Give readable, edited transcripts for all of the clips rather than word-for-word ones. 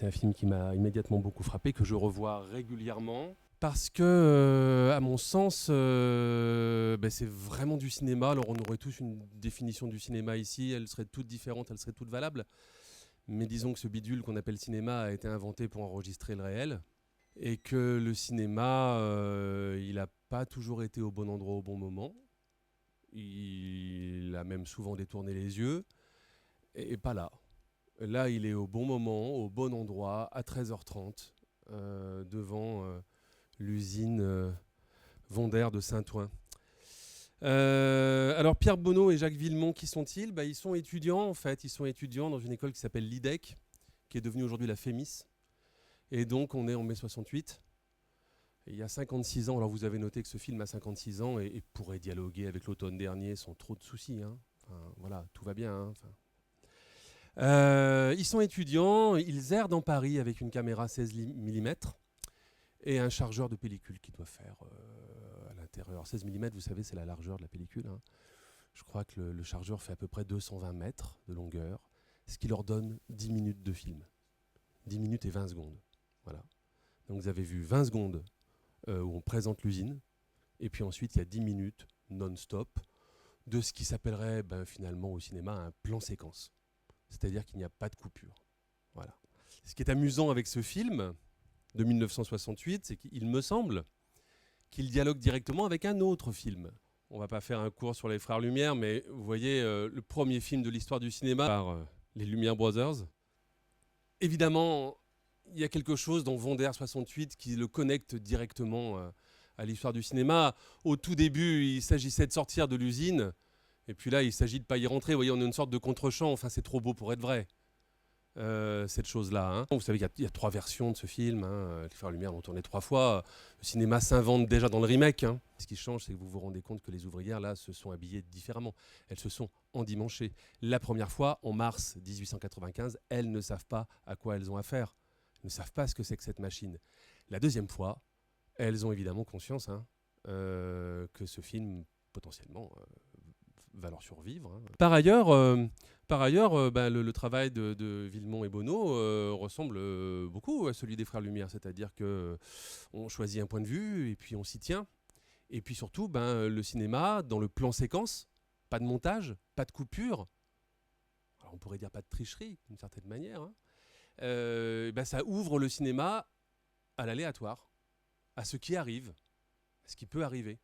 c'est un film qui m'a immédiatement beaucoup frappé, que je revois régulièrement. Parce que, à mon sens, c'est vraiment du cinéma. Alors, on aurait tous une définition du cinéma ici, elles seraient toutes différentes, elles seraient toutes valables. Mais disons que ce bidule qu'on appelle cinéma a été inventé pour enregistrer le réel. Et que le cinéma, il n'a pas toujours été au bon endroit au bon moment. Il a même souvent détourné les yeux. Et pas là. Là, il est au bon moment, au bon endroit, à 13h30, devant l'usine Vondaire de Saint-Ouen. Alors Pierre Bonneau et Jacques Villemont, qui sont-ils ? Ils sont étudiants en fait, ils sont étudiants dans une école qui s'appelle l'IDEC, qui est devenue aujourd'hui la FEMIS. Et donc on est en mai 68. Et il y a 56 ans, alors vous avez noté que ce film a 56 ans et pourrait dialoguer avec l'automne dernier sans trop de soucis. Hein. Enfin, voilà, tout va bien. Hein. Ils sont étudiants, ils errent dans Paris avec une caméra 16 mm et un chargeur de pellicule qui doit faire à l'intérieur. 16 mm, vous savez, c'est la largeur de la pellicule. Hein. Je crois que le chargeur fait à peu près 220 mètres de longueur, ce qui leur donne 10 minutes de film. 10 minutes et 20 secondes. Voilà. Donc vous avez vu 20 secondes où on présente l'usine, et puis ensuite il y a 10 minutes non-stop de ce qui s'appellerait finalement au cinéma un plan séquence. C'est-à-dire qu'il n'y a pas de coupure. Voilà. Ce qui est amusant avec ce film de 1968, c'est qu'il me semble qu'il dialogue directement avec un autre film. On ne va pas faire un cours sur les Frères Lumière, mais vous voyez, le premier film de l'histoire du cinéma par les Lumière Brothers. Évidemment, il y a quelque chose dans Vondaire 68 qui le connecte directement à l'histoire du cinéma. Au tout début, il s'agissait de sortir de l'usine. Et puis là, il s'agit de ne pas y rentrer. Vous voyez, on a une sorte de contre-champ. Enfin, c'est trop beau pour être vrai, cette chose-là. Hein. Vous savez qu'il y a 3 versions de ce film. Hein. Les Frères Lumière l'ont tourné 3 fois. Le cinéma s'invente déjà dans le remake. Hein. Ce qui change, c'est que vous vous rendez compte que les ouvrières, là, se sont habillées différemment. Elles se sont endimanchées. La première fois, en mars 1895, elles ne savent pas à quoi elles ont affaire. Elles ne savent pas ce que c'est que cette machine. La deuxième fois, elles ont évidemment conscience que ce film, potentiellement, va leur survivre. Hein. Par ailleurs, le travail de Villemont et Bonneau ressemble beaucoup à celui des Frères Lumière, c'est-à-dire qu'on choisit un point de vue et puis on s'y tient. Et puis surtout, le cinéma, dans le plan séquence, pas de montage, pas de coupure, alors on pourrait dire pas de tricherie d'une certaine manière, hein. Ça ouvre le cinéma à l'aléatoire, à ce qui arrive, à ce qui peut arriver.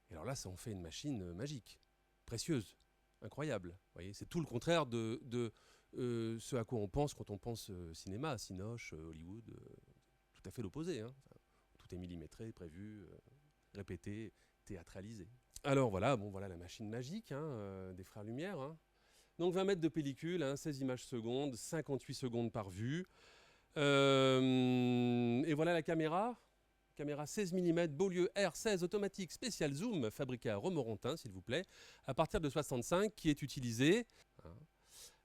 Et alors là, ça en fait une machine magique, précieuse, incroyable. Vous voyez, c'est tout le contraire de ce à quoi on pense quand on pense cinéma, Cinoche, Hollywood, tout à fait l'opposé. Hein. Enfin, tout est millimétré, prévu, répété, théâtralisé. Alors voilà, voilà la machine magique des Frères Lumière. Hein. Donc 20 mètres de pellicule, 16 images secondes, 58 secondes par vue. Et voilà la caméra. Caméra 16 mm Beaulieu R16 automatique spécial zoom, fabriquée à Romorantin, s'il vous plaît, à partir de 65, qui est utilisée.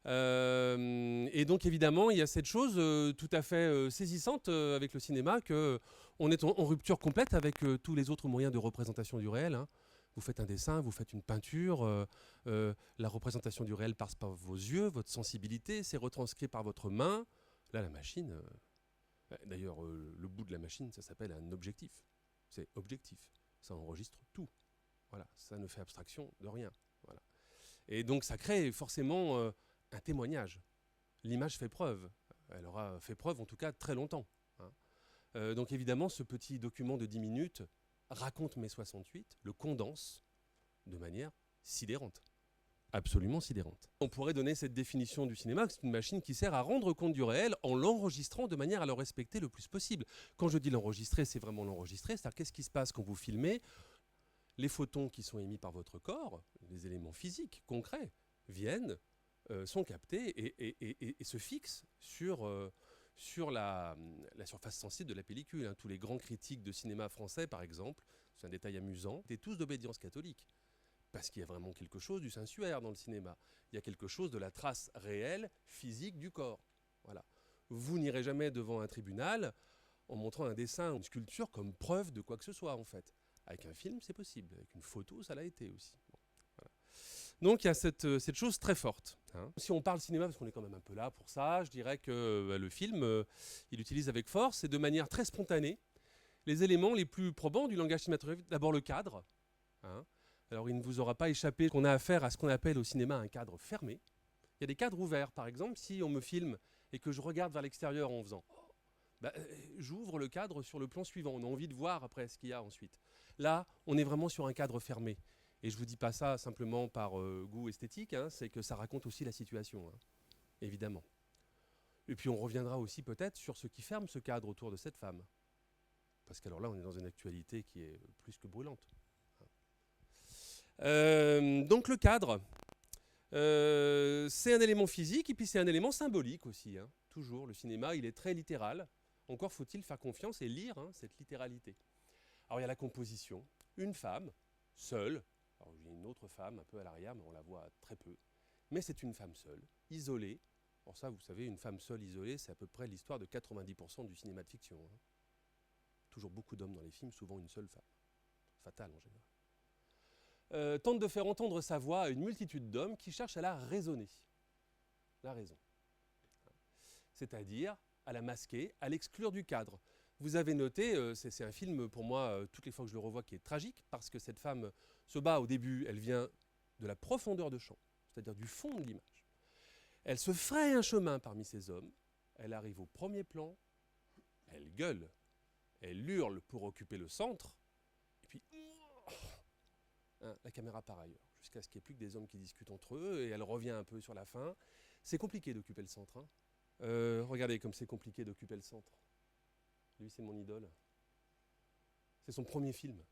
Et donc évidemment, il y a cette chose tout à fait saisissante avec le cinéma, qu'on est en rupture complète avec tous les autres moyens de représentation du réel. Hein. Vous faites un dessin, vous faites une peinture, la représentation du réel passe par vos yeux, votre sensibilité, c'est retranscrit par votre main. Là, la machine... D'ailleurs, le bout de la machine, ça s'appelle un objectif. C'est objectif. Ça enregistre tout. Voilà. Ça ne fait abstraction de rien. Voilà. Et donc, ça crée forcément un témoignage. L'image fait preuve. Elle aura fait preuve, en tout cas, très longtemps. Hein. Donc, évidemment, ce petit document de 10 minutes raconte mai 68, le condense de manière sidérante. Absolument sidérante. On pourrait donner cette définition du cinéma, que c'est une machine qui sert à rendre compte du réel en l'enregistrant de manière à le respecter le plus possible. Quand je dis l'enregistrer, c'est vraiment l'enregistrer, c'est-à-dire qu'est-ce qui se passe quand vous filmez ? Les photons qui sont émis par votre corps, les éléments physiques, concrets, viennent, sont captés et se fixent sur la surface sensible de la pellicule. Hein. Tous les grands critiques de cinéma français, par exemple, c'est un détail amusant, étaient tous d'obédience catholique. Parce qu'il y a vraiment quelque chose du sensuaire dans le cinéma. Il y a quelque chose de la trace réelle, physique du corps. Voilà. Vous n'irez jamais devant un tribunal en montrant un dessin, une sculpture comme preuve de quoi que ce soit, en fait. Avec un film, c'est possible. Avec une photo, ça l'a été aussi. Bon, voilà. Donc il y a cette chose très forte. Hein. Si on parle cinéma, parce qu'on est quand même un peu là pour ça, je dirais que le film, il utilise avec force et de manière très spontanée les éléments les plus probants du langage cinématographique. D'abord le cadre. Hein. Alors il ne vous aura pas échappé qu'on a affaire à ce qu'on appelle au cinéma un cadre fermé. Il y a des cadres ouverts. Par exemple, si on me filme et que je regarde vers l'extérieur en faisant j'ouvre le cadre sur le plan suivant. On a envie de voir après ce qu'il y a ensuite. Là, on est vraiment sur un cadre fermé. Et je ne vous dis pas ça simplement par goût esthétique, hein, c'est que ça raconte aussi la situation, hein, évidemment. Et puis on reviendra aussi peut-être sur ce qui ferme ce cadre autour de cette femme. Parce qu'alors là, on est dans une actualité qui est plus que brûlante. Donc le cadre, c'est un élément physique et puis c'est un élément symbolique aussi. Hein. Toujours, le cinéma, il est très littéral. Encore faut-il faire confiance et lire cette littéralité. Alors il y a la composition. Une femme, seule. Alors il y a une autre femme un peu à l'arrière, mais on la voit très peu. Mais c'est une femme seule, isolée. Alors ça, vous savez, une femme seule isolée, c'est à peu près l'histoire de 90% du cinéma de fiction. Hein. Toujours beaucoup d'hommes dans les films, souvent une seule femme. Fatale en général. Tente de faire entendre sa voix à une multitude d'hommes qui cherchent à la raisonner. La raison. C'est-à-dire à la masquer, à l'exclure du cadre. Vous avez noté, c'est un film pour moi, toutes les fois que je le revois, qui est tragique, parce que cette femme se bat au début, elle vient de la profondeur de champ, c'est-à-dire du fond de l'image. Elle se fraye un chemin parmi ces hommes, elle arrive au premier plan, elle gueule, elle hurle pour occuper le centre, et puis la caméra part ailleurs, jusqu'à ce qu'il n'y ait plus que des hommes qui discutent entre eux, et elle revient un peu sur la fin. C'est compliqué d'occuper le centre. Hein. Regardez comme c'est compliqué d'occuper le centre. Lui, c'est mon idole. C'est son premier film.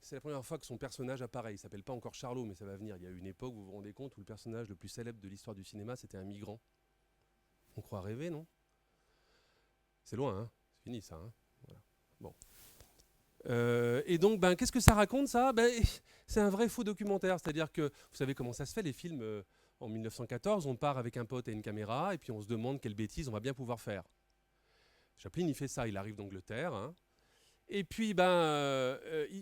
C'est la première fois que son personnage apparaît. Il ne s'appelle pas encore Charlot, mais ça va venir. Il y a eu une époque, vous vous rendez compte, où le personnage le plus célèbre de l'histoire du cinéma, c'était un migrant. On croit rêver, non? C'est loin, hein? C'est fini, ça. Hein, voilà. Bon. Et donc, qu'est-ce que ça raconte, ça? C'est un vrai faux documentaire. C'est-à-dire que, vous savez comment ça se fait, les films en 1914, on part avec un pote et une caméra, et puis on se demande quelle bêtise on va bien pouvoir faire. Chaplin, il fait ça. Il arrive d'Angleterre, hein. Et puis,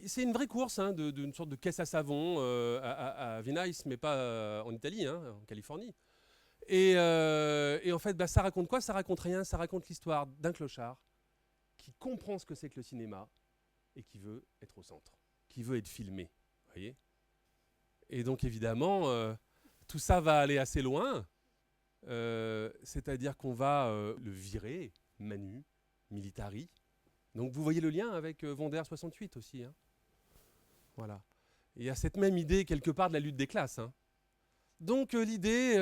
c'est une vraie course hein, d'une sorte de caisse à savon à Venice, mais pas en Italie, hein, en Californie. Et en fait, ça raconte quoi? Ça raconte rien. Ça raconte l'histoire d'un clochard qui comprend ce que c'est que le cinéma et qui veut être au centre, qui veut être filmé. Vous voyez? Et donc, évidemment, tout ça va aller assez loin. C'est-à-dire qu'on va le virer, manu, militari. Donc vous voyez le lien avec Vendère 68 aussi. Hein. Voilà. Et il y a cette même idée quelque part de la lutte des classes. Hein. Donc l'idée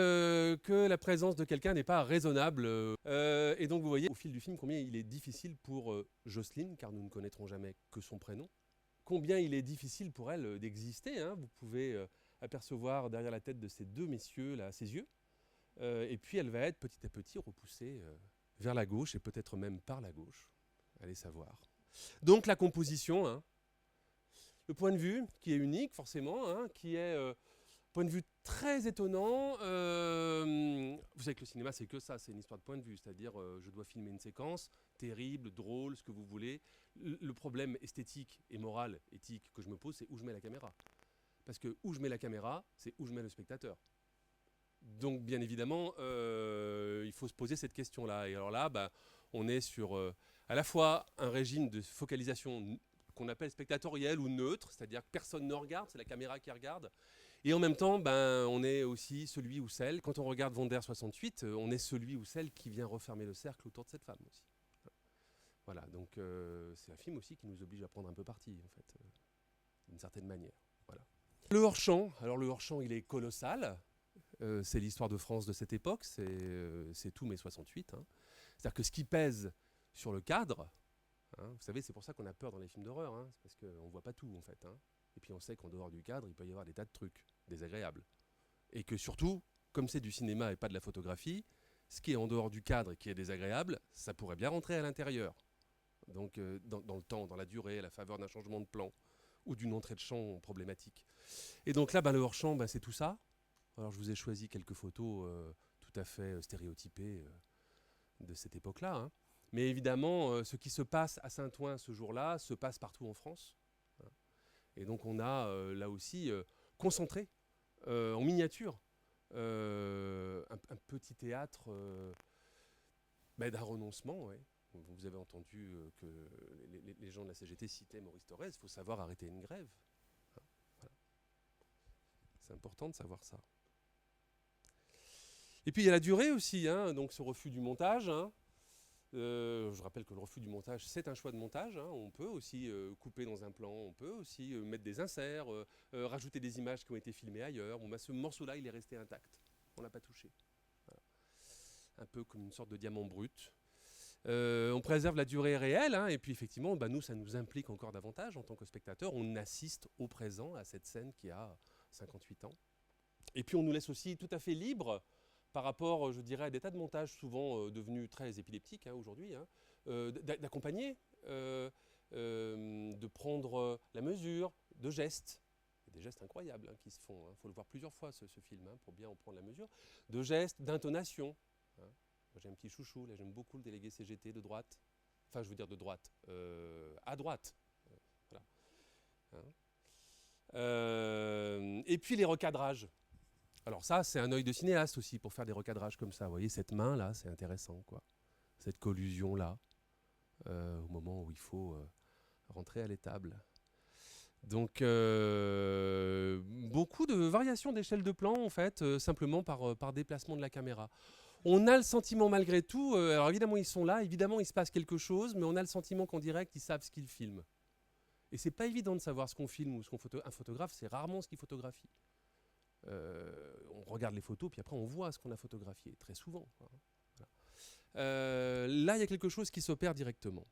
que la présence de quelqu'un n'est pas raisonnable. Et donc vous voyez au fil du film combien il est difficile pour Jocelyne, car nous ne connaîtrons jamais que son prénom, combien il est difficile pour elle d'exister. Hein. Vous pouvez apercevoir derrière la tête de ces deux messieurs là ses yeux. Et puis elle va être petit à petit repoussée vers la gauche et peut-être même par la gauche. Allez savoir. Donc la composition, hein, le point de vue qui est unique forcément, hein, qui est point de vue très étonnant. Vous savez que le cinéma c'est que ça, c'est une histoire de point de vue, c'est-à-dire je dois filmer une séquence terrible, drôle, ce que vous voulez. Le problème esthétique et moral, éthique que je me pose, c'est où je mets la caméra. Parce que où je mets la caméra, c'est où je mets le spectateur. Donc bien évidemment, il faut se poser cette question-là. Et alors là, on est sur à la fois un régime de focalisation qu'on appelle spectatoriel ou neutre, c'est-à-dire que personne ne regarde, c'est la caméra qui regarde. Et en même temps, on est aussi celui ou celle, quand on regarde Vendère 68, on est celui ou celle qui vient refermer le cercle autour de cette femme aussi. Voilà, donc c'est un film aussi qui nous oblige à prendre un peu parti, en fait, d'une certaine manière. Voilà. Le hors-champ, alors le hors-champ, il est colossal. C'est l'histoire de France de cette époque, c'est tout mai 68. Hein. C'est-à-dire que ce qui pèse sur le cadre, hein, vous savez, c'est pour ça qu'on a peur dans les films d'horreur, hein, c'est parce qu'on ne voit pas tout en fait. Hein. Et puis on sait qu'en dehors du cadre, il peut y avoir des tas de trucs désagréables. Et que surtout, comme c'est du cinéma et pas de la photographie, ce qui est en dehors du cadre et qui est désagréable, ça pourrait bien rentrer à l'intérieur. Donc dans le temps, dans la durée, à la faveur d'un changement de plan ou d'une entrée de champ problématique. Et donc là, le hors-champ, c'est tout ça. Alors je vous ai choisi quelques photos tout à fait stéréotypées de cette époque-là. Hein. Mais évidemment, ce qui se passe à Saint-Ouen ce jour-là se passe partout en France. Hein. Et donc on a là aussi concentré en miniature, un petit théâtre d'un renoncement. Ouais. Vous avez entendu que les gens de la CGT citaient Maurice Thorez, il faut savoir arrêter une grève. Hein, voilà. C'est important de savoir ça. Et puis il y a la durée aussi, hein, donc ce refus du montage. Hein. Je rappelle que le refus du montage, c'est un choix de montage. Hein. On peut aussi couper dans un plan, on peut aussi mettre des inserts, rajouter des images qui ont été filmées ailleurs. Bon, ce morceau-là, il est resté intact. On ne l'a pas touché. Voilà. Un peu comme une sorte de diamant brut. On préserve la durée réelle, hein, et puis effectivement, nous, ça nous implique encore davantage en tant que spectateur. On assiste au présent à cette scène qui a 58 ans. Et puis on nous laisse aussi tout à fait libre par rapport, je dirais, à des tas de montages souvent devenus très épileptiques hein, aujourd'hui, hein, d'accompagner, de prendre la mesure de gestes. Il y a des gestes incroyables hein, qui se font. Il faut le voir plusieurs fois, ce film, hein, pour bien en prendre la mesure. De gestes, d'intonation. Hein. Moi, j'ai un petit chouchou, là, j'aime beaucoup le délégué CGT de droite. Enfin, je veux dire de droite. À droite. Voilà. Hein. Et puis les recadrages. Alors ça, c'est un œil de cinéaste aussi pour faire des recadrages comme ça. Vous voyez, cette main-là, c'est intéressant, quoi. Cette collusion-là, au moment où il faut rentrer à l'étable. Donc, beaucoup de variations d'échelle de plan, en fait, simplement par déplacement de la caméra. On a le sentiment, malgré tout, alors évidemment, ils sont là, évidemment, il se passe quelque chose, mais on a le sentiment qu'en direct, ils savent ce qu'ils filment. Et c'est pas évident de savoir ce qu'on filme ou ce qu'on photographie. Un photographe, c'est rarement ce qu'il photographie. On regarde les photos, puis après on voit ce qu'on a photographié, très souvent. Voilà. Là, il y a quelque chose qui s'opère directement.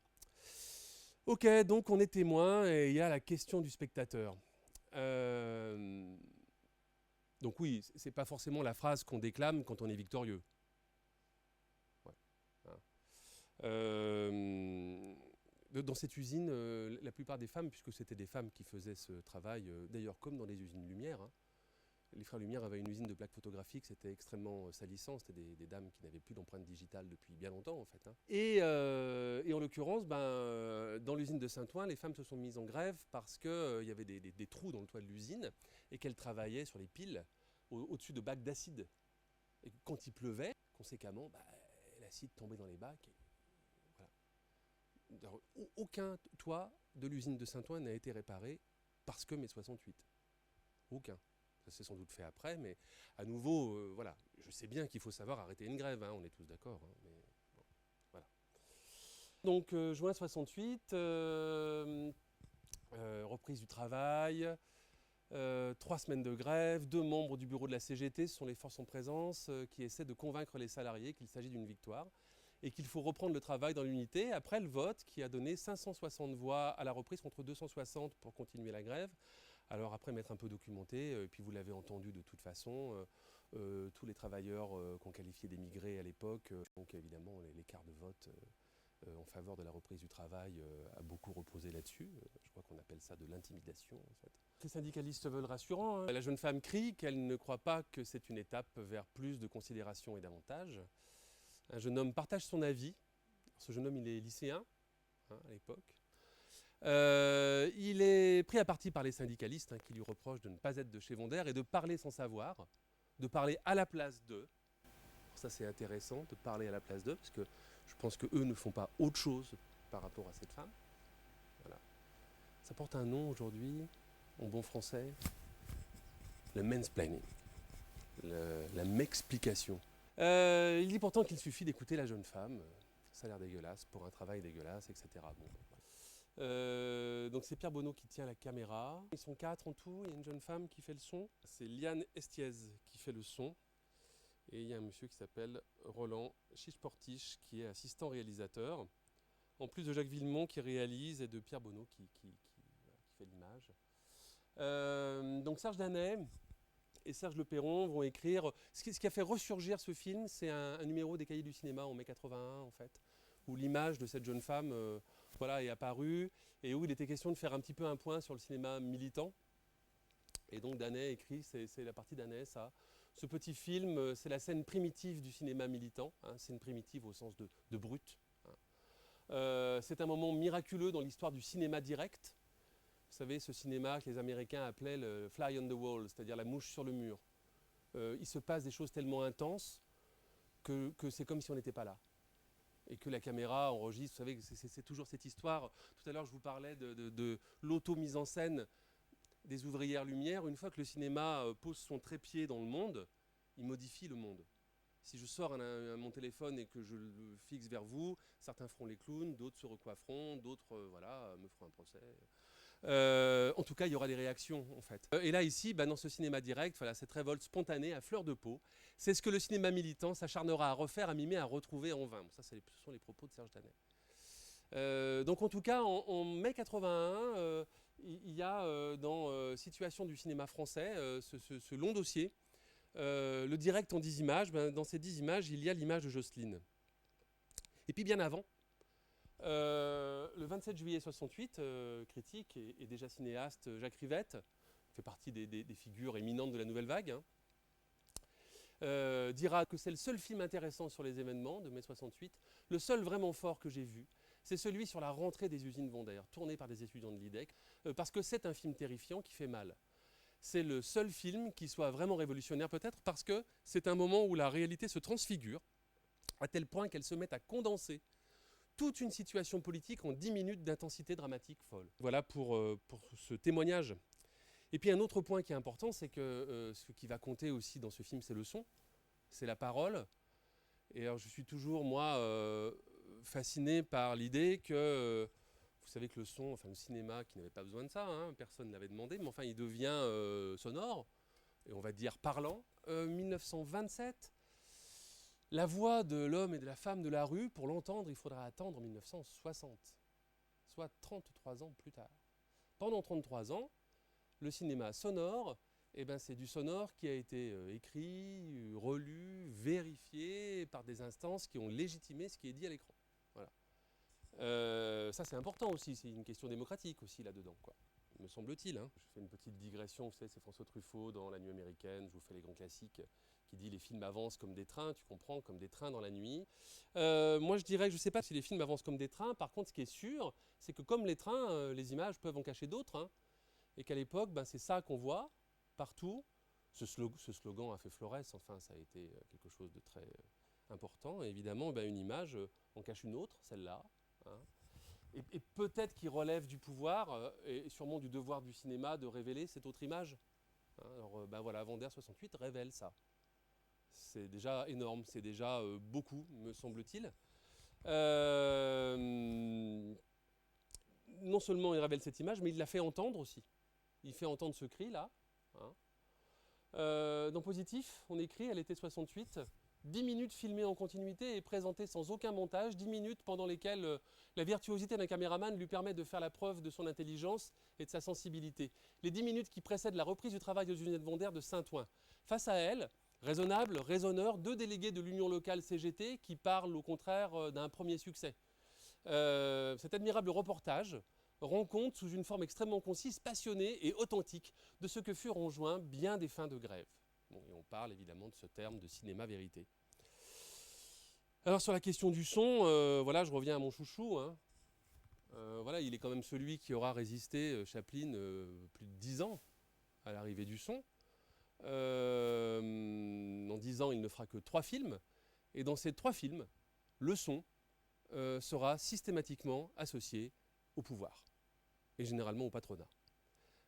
Ok, donc on est témoin et il y a la question du spectateur. Donc oui, c'est pas forcément la phrase qu'on déclame quand on est victorieux. Ouais. Dans cette usine, la plupart des femmes, puisque c'était des femmes qui faisaient ce travail, d'ailleurs comme dans les usines Lumière, hein, les frères Lumière avaient une usine de plaques photographiques, c'était extrêmement salissant, c'était des dames qui n'avaient plus d'empreinte digitale depuis bien longtemps en fait. Hein. Et en l'occurrence, dans l'usine de Saint-Ouen, les femmes se sont mises en grève parce qu'il y avait des trous dans le toit de l'usine et qu'elles travaillaient sur les piles au-dessus de bacs d'acide. Et quand il pleuvait, conséquemment, l'acide tombait dans les bacs. Voilà. Aucun toit de l'usine de Saint-Ouen n'a été réparé parce que mai 68. Aucun. Ça s'est sans doute fait après, mais à nouveau, voilà. Je sais bien qu'il faut savoir arrêter une grève, hein, on est tous d'accord. Hein, mais bon, voilà. Donc, juin 68, reprise du travail, 3 semaines de grève, 2 membres du bureau de la CGT, ce sont les forces en présence, qui essaient de convaincre les salariés qu'il s'agit d'une victoire et qu'il faut reprendre le travail dans l'unité après le vote qui a donné 560 voix à la reprise contre 260 pour continuer la grève. Alors après m'être un peu documenté, et puis vous l'avez entendu de toute façon, tous les travailleurs qu'on qualifiait d'émigrés à l'époque, donc évidemment l'écart de vote en faveur de la reprise du travail a beaucoup reposé là-dessus. Je crois qu'on appelle ça de l'intimidation en fait. Les syndicalistes veulent rassurant. Hein. La jeune femme crie qu'elle ne croit pas que c'est une étape vers plus de considération et d'avantages. Un jeune homme partage son avis. Ce jeune homme il est lycéen hein, à l'époque. Il est pris à partie par les syndicalistes hein, qui lui reprochent de ne pas être de chez Vondère et de parler sans savoir, de parler à la place d'eux. Ça c'est intéressant de parler à la place d'eux parce que je pense qu'eux ne font pas autre chose par rapport à cette femme. Voilà. Ça porte un nom aujourd'hui, en bon français, le mansplaining, la m'explication. Il dit pourtant qu'il suffit d'écouter la jeune femme, ça a l'air dégueulasse, pour un travail dégueulasse, etc. Bon, donc c'est Pierre Bonneau qui tient la caméra. Ils sont 4 en tout, il y a une jeune femme qui fait le son. C'est Liane Estiez qui fait le son. Et il y a un monsieur qui s'appelle Roland Chichportiche qui est assistant réalisateur. En plus de Jacques Villemont qui réalise et de Pierre Bonneau qui fait l'image. Donc Serge Danet et Serge Le Perron vont écrire... Ce qui a fait ressurgir ce film, c'est un numéro des Cahiers du cinéma en mai 81 en fait, où l'image de cette jeune femme est apparue et où il était question de faire un petit peu un point sur le cinéma militant. Et donc Danet écrit, c'est la partie Danet, ça. Ce petit film, c'est la scène primitive du cinéma militant, hein, scène primitive au sens de brut. Hein. C'est un moment miraculeux dans l'histoire du cinéma direct. savez, ce cinéma que les Américains appelaient le fly on the wall, c'est-à-dire la mouche sur le mur. Il se passe des choses tellement intenses que c'est comme si on n'était pas là. Et que la caméra enregistre, vous savez, c'est toujours cette histoire. Tout à l'heure, je vous parlais de l'auto-mise en scène des ouvrières lumière. Une fois que le cinéma pose son trépied dans le monde, il modifie le monde. Si je sors mon téléphone et que je le fixe vers vous, certains feront les clowns, d'autres se recoifferont, d'autres voilà, me feront un procès. En tout cas, il y aura des réactions, en fait. Et là, ici, dans ce cinéma direct, voilà, cette révolte spontanée à fleur de peau, c'est ce que le cinéma militant s'acharnera à refaire, à mimer, à retrouver en vain. Bon, ça, ce sont les propos de Serge Danet. Donc, en tout cas, en mai 81, il y a dans Situation du cinéma français ce long dossier. Le direct en 10 images, dans ces 10 images, il y a l'image de Jocelyne. Et puis bien avant, le 27 juillet 68, critique et déjà cinéaste Jacques Rivette, fait partie des figures éminentes de la nouvelle vague, dira que c'est le seul film intéressant sur les événements de mai 68, le seul vraiment fort que j'ai vu. C'est celui sur la rentrée des usines Vondaire, tourné par des étudiants de l'IDEC, parce que c'est un film terrifiant qui fait mal. C'est le seul film qui soit vraiment révolutionnaire peut-être parce que c'est un moment où la réalité se transfigure à tel point qu'elle se met à condenser toute une situation politique en 10 minutes d'intensité dramatique folle. Voilà pour ce témoignage. Et puis un autre point qui est important, c'est que ce qui va compter aussi dans ce film, c'est le son, c'est la parole. Et alors je suis toujours, moi, fasciné par l'idée que... vous savez que le son, enfin le cinéma qui n'avait pas besoin de ça, personne ne l'avait demandé, mais enfin il devient sonore, et on va dire parlant. 1927, la voix de l'homme et de la femme de la rue, pour l'entendre, il faudra attendre 1960, soit 33 ans plus tard. Pendant 33 ans, le cinéma sonore, c'est du sonore qui a été écrit, relu, vérifié par des instances qui ont légitimé ce qui est dit à l'écran. Voilà. Ça c'est important aussi, c'est une question démocratique aussi là-dedans, quoi. Me semble-t-il. Je fais une petite digression, vous savez, c'est François Truffaut dans La Nuit américaine, je vous fais les grands classiques, qui dit les films avancent comme des trains, tu comprends, comme des trains dans la nuit. Moi je dirais que je ne sais pas si les films avancent comme des trains, par contre ce qui est sûr, c'est que comme les trains, les images peuvent en cacher d'autres, et qu'à l'époque, c'est ça qu'on voit partout. Ce slogan a fait florès, enfin ça a été quelque chose de très important. Et évidemment, une image en cache une autre, celle-là. Et peut-être qu'il relève du pouvoir et sûrement du devoir du cinéma de révéler cette autre image. Alors voilà, Vondaire 68 révèle ça. C'est déjà énorme, c'est déjà beaucoup, me semble-t-il. Non seulement il révèle cette image, mais il la fait entendre aussi. Il fait entendre ce cri-là. Dans Positif, on écrit, elle était 68, 10 minutes filmées en continuité et présentées sans aucun montage, 10 minutes pendant lesquelles la virtuosité d'un caméraman lui permet de faire la preuve de son intelligence et de sa sensibilité. Les 10 minutes qui précèdent la reprise du travail de Juliette Vondaire de Saint-Ouen. Face à elle, raisonnable, raisonneur, 2 délégués de l'Union locale CGT qui parlent au contraire d'un premier succès. Cet admirable reportage rend compte sous une forme extrêmement concise, passionnée et authentique de ce que furent en juin bien des fins de grève. Bon, et on parle évidemment de ce terme de cinéma-vérité. Alors sur la question du son, voilà, je reviens à mon chouchou. Voilà, il est quand même celui qui aura résisté, Chaplin, plus de 10 ans à l'arrivée du son. En 10 ans, il ne fera que 3 films. Et dans ces 3 films, le son sera systématiquement associé au pouvoir, et généralement au patronat.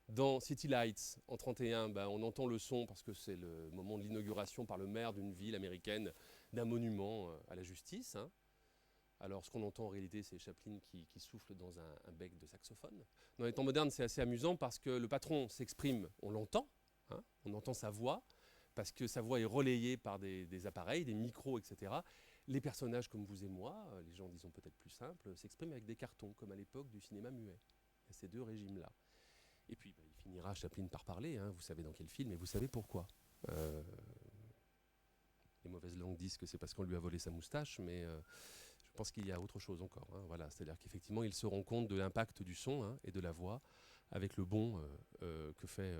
Dans City Lights, en 1931, on entend le son parce que c'est le moment de l'inauguration par le maire d'une ville américaine d'un monument à la justice. Alors ce qu'on entend en réalité, c'est Chaplin qui souffle dans un bec de saxophone. Dans les temps modernes, c'est assez amusant parce que le patron s'exprime, on l'entend, on entend sa voix, parce que sa voix est relayée par des appareils, des micros, etc. Les personnages comme vous et moi, les gens disons peut-être plus simples, s'expriment avec des cartons, comme à l'époque du cinéma muet. Il y a ces 2 régimes-là. Et puis il finira Chaplin par parler, vous savez dans quel film, et vous savez pourquoi. Les mauvaises langues disent que c'est parce qu'on lui a volé sa moustache, mais je pense qu'il y a autre chose encore. Voilà, c'est-à-dire qu'effectivement, il se rend compte de l'impact du son et de la voix avec le bond que fait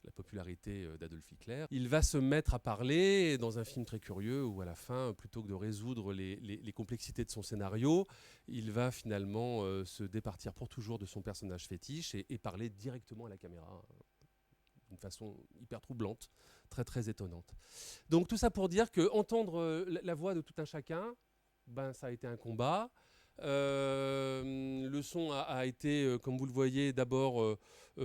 la popularité d'Adolf Hitler. Il va se mettre à parler dans un film très curieux où à la fin, plutôt que de résoudre les complexités de son scénario, il va finalement se départir pour toujours de son personnage fétiche et parler directement à la caméra d'une façon hyper troublante, très très étonnante. Donc tout ça pour dire que entendre la voix de tout un chacun, ben, ça a été un combat. Le son a été, comme vous le voyez, d'abord sur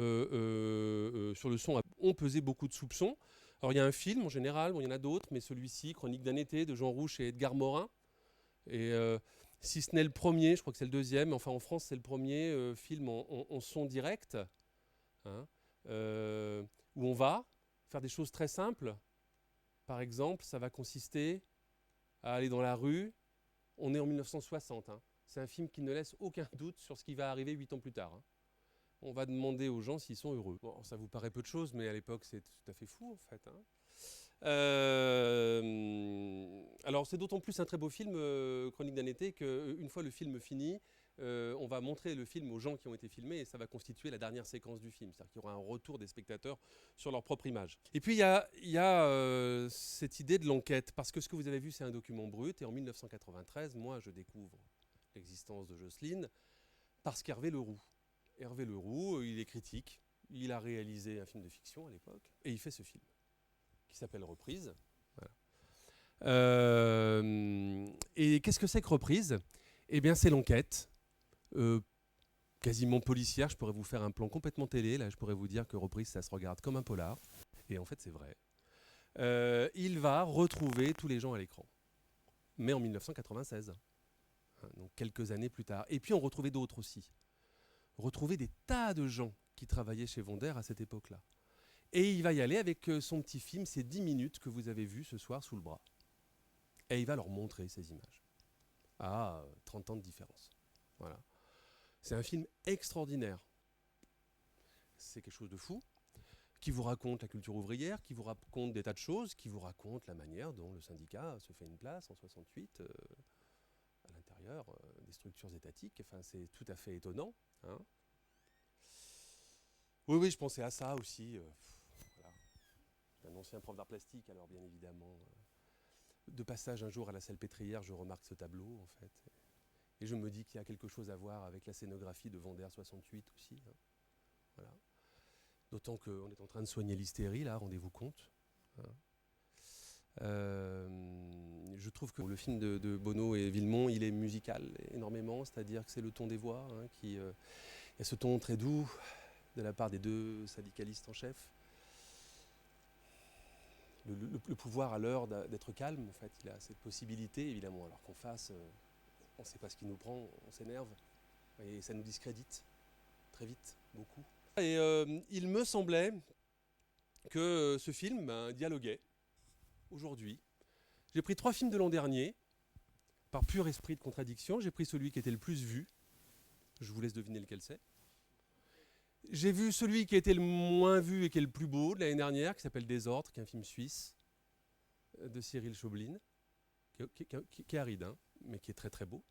le son, ont pesé beaucoup de soupçons. Alors il y a un film en général, bon, il y en a d'autres, mais celui-ci, Chronique d'un été, de Jean Rouch et Edgar Morin. Et si ce n'est le premier, je crois que c'est le deuxième, enfin en France c'est le premier film en son direct, hein, où on va faire des choses très simples. Par exemple, ça va consister à aller dans la rue. On est en 1960. Hein. C'est un film qui ne laisse aucun doute sur ce qui va arriver 8 ans plus tard. Hein. On va demander aux gens s'ils sont heureux. Bon, ça vous paraît peu de choses, mais à l'époque, c'est tout à fait fou, en fait. Hein. Alors, c'est d'autant plus un très beau film, Chronique d'un été, qu'une fois le film fini, on va montrer le film aux gens qui ont été filmés et ça va constituer la dernière séquence du film. C'est-à-dire qu'il y aura un retour des spectateurs sur leur propre image. Et puis, il y a cette idée de l'enquête, parce que ce que vous avez vu, c'est un document brut. Et en 1993, moi, je découvre l'existence de Jocelyne parce qu'Hervé Leroux. Hervé Leroux, il est critique. Il a réalisé un film de fiction à l'époque et il fait ce film qui s'appelle Reprise. Voilà. Et qu'est-ce que c'est que Reprise ? Eh bien, c'est l'enquête. Quasiment policière, je pourrais vous faire un plan complètement télé, là je pourrais vous dire que Reprise ça se regarde comme un polar, et en fait c'est vrai. Il va retrouver tous les gens à l'écran, mais en 1996, hein, donc quelques années plus tard. Et puis on retrouvait d'autres aussi, retrouver des tas de gens qui travaillaient chez Wonder à cette époque-là. Et il va y aller avec son petit film, ces 10 minutes que vous avez vues ce soir sous le bras. Et il va leur montrer ces images. À 30 ans de différence. Voilà. C'est un film extraordinaire. C'est quelque chose de fou, qui vous raconte la culture ouvrière, qui vous raconte des tas de choses, qui vous raconte la manière dont le syndicat se fait une place en 68 à l'intérieur des structures étatiques. Enfin, c'est tout à fait étonnant. Hein. Oui, je pensais à ça aussi. Voilà. Un ancien prof d'art plastique, alors bien évidemment. De passage un jour à la Salpêtrière, je remarque ce tableau, en fait. Et je me dis qu'il y a quelque chose à voir avec la scénographie de Wonder 68 aussi. Hein. Voilà. D'autant qu'on est en train de soigner l'hystérie, là, rendez-vous compte. Hein. Je trouve que le film de Bono et Villemont, il est musical énormément, c'est-à-dire que c'est le ton des voix, hein, il y a ce ton très doux de la part des deux syndicalistes en chef. Le pouvoir à l'heure d'être calme, en fait, il a cette possibilité, évidemment, alors qu'en face, on ne sait pas ce qui nous prend, on s'énerve, et ça nous discrédite très vite, beaucoup. Et il me semblait que ce film dialoguait aujourd'hui. J'ai pris 3 films de l'an dernier, par pur esprit de contradiction. J'ai pris celui qui était le plus vu. Je vous laisse deviner lequel c'est. J'ai vu celui qui était le moins vu et qui est le plus beau de l'année dernière, qui s'appelle Désordre, qui est un film suisse de Cyril Chaubeline, qui est aride, hein, mais qui est très très beau.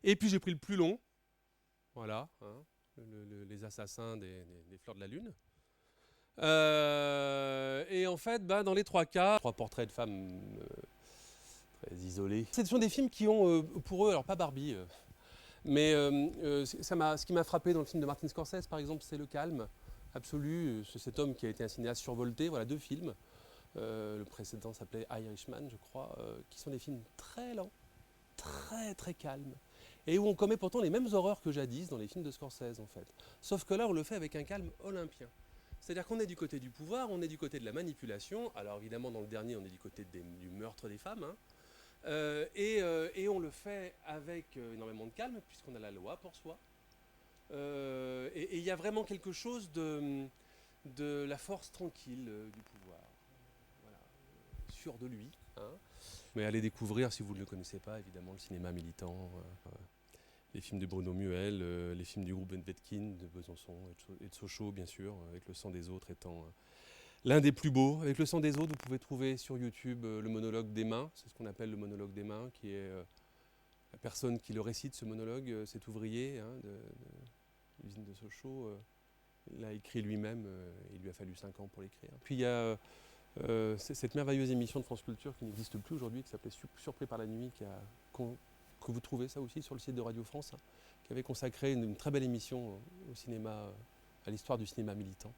Et puis j'ai pris le plus long, voilà, hein, les assassins des fleurs de la lune. Et en fait, dans les 3 cas, 3 portraits de femmes très isolées. Ce sont des films qui ont pour eux, alors pas Barbie, mais ce qui m'a frappé dans le film de Martin Scorsese, par exemple, c'est le calme absolu. C'est cet homme qui a été un cinéaste survolté. Voilà 2 films. Le précédent s'appelait Irishman, je crois, qui sont des films très lents, très très calmes, et où on commet pourtant les mêmes horreurs que jadis dans les films de Scorsese, en fait. Sauf que là, on le fait avec un calme olympien. C'est-à-dire qu'on est du côté du pouvoir, on est du côté de la manipulation. Alors évidemment, dans le dernier, on est du côté du meurtre des femmes. Hein. Et on le fait avec énormément de calme, puisqu'on a la loi pour soi. Et il y a vraiment quelque chose de la force tranquille du pouvoir. Voilà, sûr de lui. Hein. Mais allez découvrir, si vous ne le connaissez pas, évidemment, le cinéma militant. Les films de Bruno Muel, les films du groupe Venvetkin, de Besançon et de Sochaux, bien sûr, avec Le sang des autres étant l'un des plus beaux. Avec Le sang des autres, vous pouvez trouver sur YouTube le monologue des mains, c'est ce qu'on appelle le monologue des mains, qui est la personne qui le récite, ce monologue, cet ouvrier de l'usine de Sochaux, Il l'a écrit lui-même, il lui a fallu 5 ans pour l'écrire. Puis il y a cette merveilleuse émission de France Culture qui n'existe plus aujourd'hui, qui s'appelait Surpris par la nuit, que vous trouvez ça aussi sur le site de Radio France, hein, qui avait consacré une très belle émission au cinéma, à l'histoire du cinéma militant.